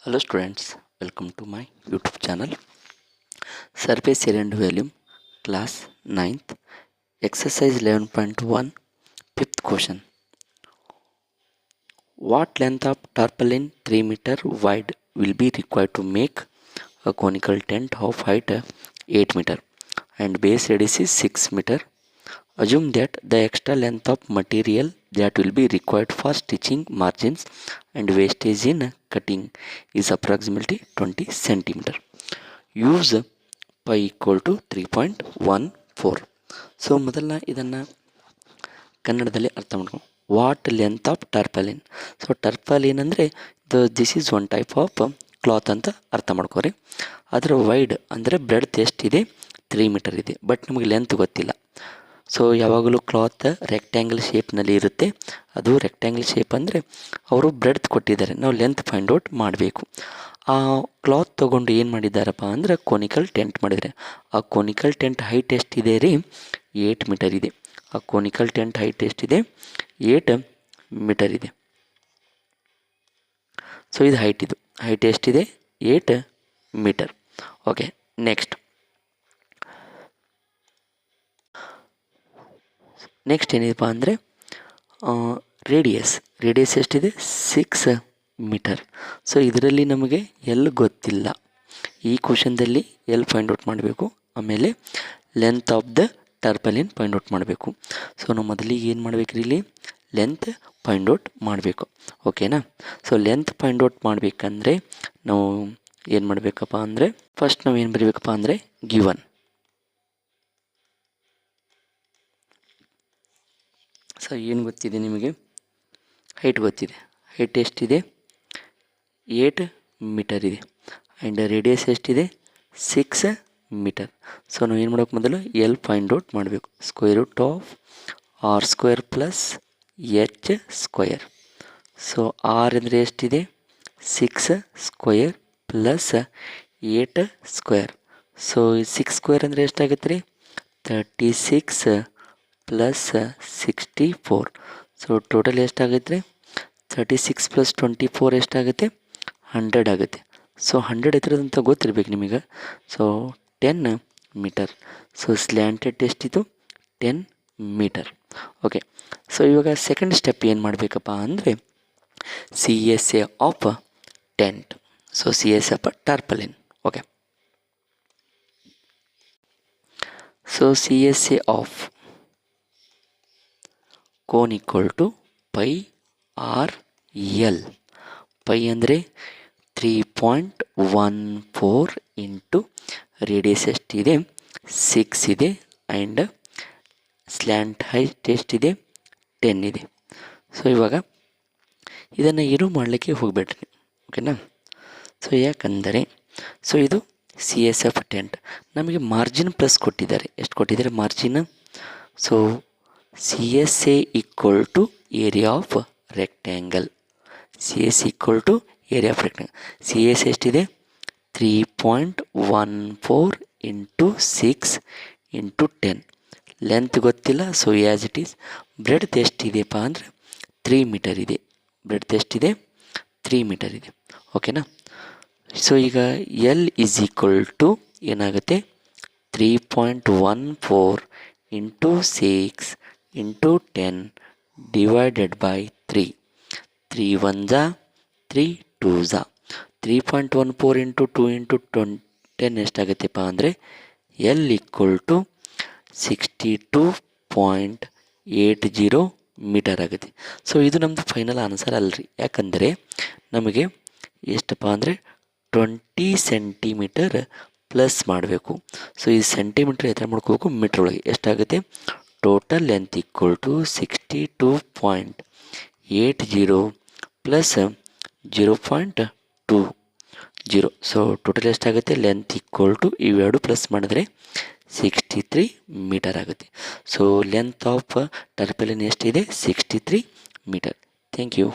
Hello students, welcome to my YouTube channel. Surface area and volume, class 9th, exercise 11.1, 5th question. What length of tarpaulin 3 meter wide will be required to make a conical tent of height 8 meter and base radius is 6 meter? Assume that the extra length of material that will be required for stitching margins and wastage in cutting is approximately 20 centimeter. Use pi equal to 3.14. So ಮೊದಲ ಇದನ್ನು ಕನ್ನಡದಲ್ಲಿ ಅರ್ಥ ಮಾಡ್ಕೊ. What length of tarpaulin. So tarpaulin ಅಂದರೆ this is one type of cloth ಅಂತ ಅರ್ಥ ಮಾಡ್ಕೋರಿ. ಅದರ wide ಅಂದರೆ ಬ್ರೆಡ್ತ್ ಎಷ್ಟಿದೆ, 3 ಮೀಟರ್ ಇದೆ. ಬಟ್ ನಮಗೆ ಲೆಂತ್ ಗೊತ್ತಿಲ್ಲ. ಸೊ ಯಾವಾಗಲೂ ಕ್ಲಾತ್ ರೆಕ್ಟ್ಯಾಂಗಲ್ ಶೇಪ್ನಲ್ಲಿ ಇರುತ್ತೆ. ಅದು ರೆಕ್ಟ್ಯಾಂಗಲ್ ಶೇಪ್ ಅಂದರೆ ಅವರು ಬ್ರೆಡ್ತ್ ಕೊಟ್ಟಿದ್ದಾರೆ, ನಾವು ಲೆಂತ್ ಫೈಂಡ್ ಔಟ್ ಮಾಡಬೇಕು. ಆ ಕ್ಲಾತ್ ತೊಗೊಂಡು ಏನು ಮಾಡಿದ್ದಾರಪ್ಪ ಅಂದರೆ ಕೋನಿಕಲ್ ಟೆಂಟ್ ಮಾಡಿದರೆ. ಆ ಕೋನಿಕಲ್ ಟೆಂಟ್ ಹೈಟ್ ಎಷ್ಟಿದೆ ರೀ, 8 ಮೀಟರ್ ಇದೆ. ಆ ಕೋನಿಕಲ್ ಟೆಂಟ್ ಹೈಟ್ ಎಷ್ಟಿದೆ, 8 ಮೀಟರ್ ಇದೆ. ಸೊ ಇದು ಹೈಟ್ ಎಷ್ಟಿದೆ, 8 ಮೀಟರ್. ಓಕೆ, ನೆಕ್ಸ್ಟ್ ಏನಿದೆಪ್ಪ ಅಂದರೆ ರೇಡಿಯಸ್ ಎಷ್ಟಿದೆ, 6 ಮೀಟರ್. ಸೊ ಇದರಲ್ಲಿ ನಮಗೆ ಎಲ್ಲಿ ಗೊತ್ತಿಲ್ಲ. ಈ ಕ್ವಶನ್ದಲ್ಲಿ ಎಲ್ಲಿ ಫೈಂಡ್ ಔಟ್ ಮಾಡಬೇಕು, ಆಮೇಲೆ length of the tarpaulin find out ಮಾಡಬೇಕು. ಸೊ ನಾವು ಮೊದಲಿಗೆ ಏನು ಮಾಡಬೇಕ್ರಿ, ಇಲ್ಲಿ ಲೆಂತ್ ಫೈಂಡ್ ಔಟ್ ಮಾಡಬೇಕು. ಓಕೆನಾ. ಸೊ ಲೆಂತ್ ಫೈಂಡ್ ಔಟ್ ಮಾಡಬೇಕಂದ್ರೆ ನಾವು ಏನು ಮಾಡಬೇಕಪ್ಪ ಅಂದರೆ, ಫಸ್ಟ್ ನಾವು ಏನು ಬರೀಬೇಕಪ್ಪ ಅಂದರೆ ಗಿವನ್. ಸೊ ಏನು ಗೊತ್ತಿದೆ ನಿಮಗೆ, ಹೈಟ್ ಗೊತ್ತಿದೆ. ಹೈಟ್ ಎಷ್ಟಿದೆ, 8 ಮೀಟರ್ ಇದೆ. ಆ್ಯಂಡ್ ರೇಡಿಯಸ್ ಎಷ್ಟಿದೆ, 6 ಮೀಟರ್. ಸೊ ನಾವು ಏನು ಮಾಡೋಕೆ ಮೊದಲು ಎಲ್ ಫೈಂಡ್ ಔಟ್ ಮಾಡಬೇಕು. Square root of r square plus h square. So r ಅಂದರೆ ಎಷ್ಟಿದೆ, 6 square plus 8 square. So 6 square ಅಂದರೆ ಎಷ್ಟಾಗುತ್ತೆ ರೀ, 36 ಪ್ಲಸ್ 64. ಸೊ ಟೋಟಲ್ ಎಷ್ಟಾಗುತ್ತೆ ರೀ, 36 ಪ್ಲಸ್ 24 ಎಷ್ಟಾಗುತ್ತೆ, 100 ಆಗುತ್ತೆ. ಸೊ 100 ಎತ್ತಿರೋದಂತ ಗೊತ್ತಿರ್ಬೇಕು ನಿಮಗೆ. So 10 metre. ಸೊ ಸ್ಲ್ಯಾಂಟೆಡ್ ಎಷ್ಟಿತ್ತು, 10 ಮೀಟರ್. ಓಕೆ. ಸೊ ಇವಾಗ ಸೆಕೆಂಡ್ ಸ್ಟೆಪ್ ಏನು ಮಾಡಬೇಕಪ್ಪ ಅಂದರೆ C S A of tent. So C S A of tarpaulin. Okay. So C S A of cone equal to pi R L. Pi ಅಂದರೆ 3.14 into radius ಎಷ್ಟಿದೆ, 6 ಇದೆ. And slant height ಎಷ್ಟಿದೆ, 10 ಇದೆ. So ಇವಾಗ ಇದನ್ನು ಏನೂ ಮಾಡಲಿಕ್ಕೆ ಹೋಗಬೇಡ್ರಿ. ಓಕೆನಾ. ಸೊ ಯಾಕಂದರೆ ಇದು ಸಿ ಎಸ್ ಎಫ್ ಟೆಂಟ್. ನಮಗೆ ಮಾರ್ಜಿನ್ ಪ್ಲಸ್ ಕೊಟ್ಟಿದ್ದಾರೆ. ಎಷ್ಟು ಕೊಟ್ಟಿದ್ದಾರೆ margin? So C S A equal to area of rectangle. C S equal to area of rectangle. C S ಎಷ್ಟಿದೆ, 3.14 ಇಂಟು 6 ಇಂಟು 10. ಲೆಂತ್ ಗೊತ್ತಿಲ್ಲ. So as it is. Breadth ಎಷ್ಟಿದೆಯಪ್ಪ ಅಂದರೆ 3 metre ಇದೆ. Breadth ಎಷ್ಟಿದೆ, 3 metre ಇದೆ. ಓಕೆನಾ. ಸೊ ಈಗ L is equal to ಏನಾಗುತ್ತೆ, 3.14 into 6 into 10 divided by 3. 3 1 3 2 3.14 into 2 into 10 ಎಷ್ಟಾಗುತ್ತೆಪ್ಪ ಅಂದರೆ ಎಲ್ ಈಕ್ವಲ್ ಟು 62.80 ಮೀಟರ್ ಆಗುತ್ತೆ. ಸೊ ಇದು ನಮ್ಮದು ಫೈನಲ್ ಆನ್ಸರ್ ಅಲ್ರಿ. ಯಾಕಂದರೆ ನಮಗೆ ಎಷ್ಟಪ್ಪ ಅಂದರೆ 20 ಸೆಂಟಿಮೀಟರ್ ಪ್ಲಸ್ ಮಾಡಬೇಕು. ಸೊ ಈ ಸೆಂಟಿಮೀಟರ್ ಎತ್ತರ ಮಾಡ್ಕೋಬೇಕು ಮೀಟ್ರ್ ಒಳಗೆ. ಎಷ್ಟಾಗುತ್ತೆ, total length equal to 62.80 plus 0.20. So total ಎಷ್ಟಾಗುತ್ತೆ, ಲೆಂತ್ ಈಕ್ವಲ್ ಟು ಇವೆರಡು ಪ್ಲಸ್ ಮಾಡಿದ್ರೆ 63 ಮೀಟರ್ ಆಗುತ್ತೆ. ಸೊ ಲೆಂತ್ ಆಫ್ ಟರ್ಪಲಿನ್ ಎಷ್ಟಿದೆ, 63 ಮೀಟರ್. Thank you.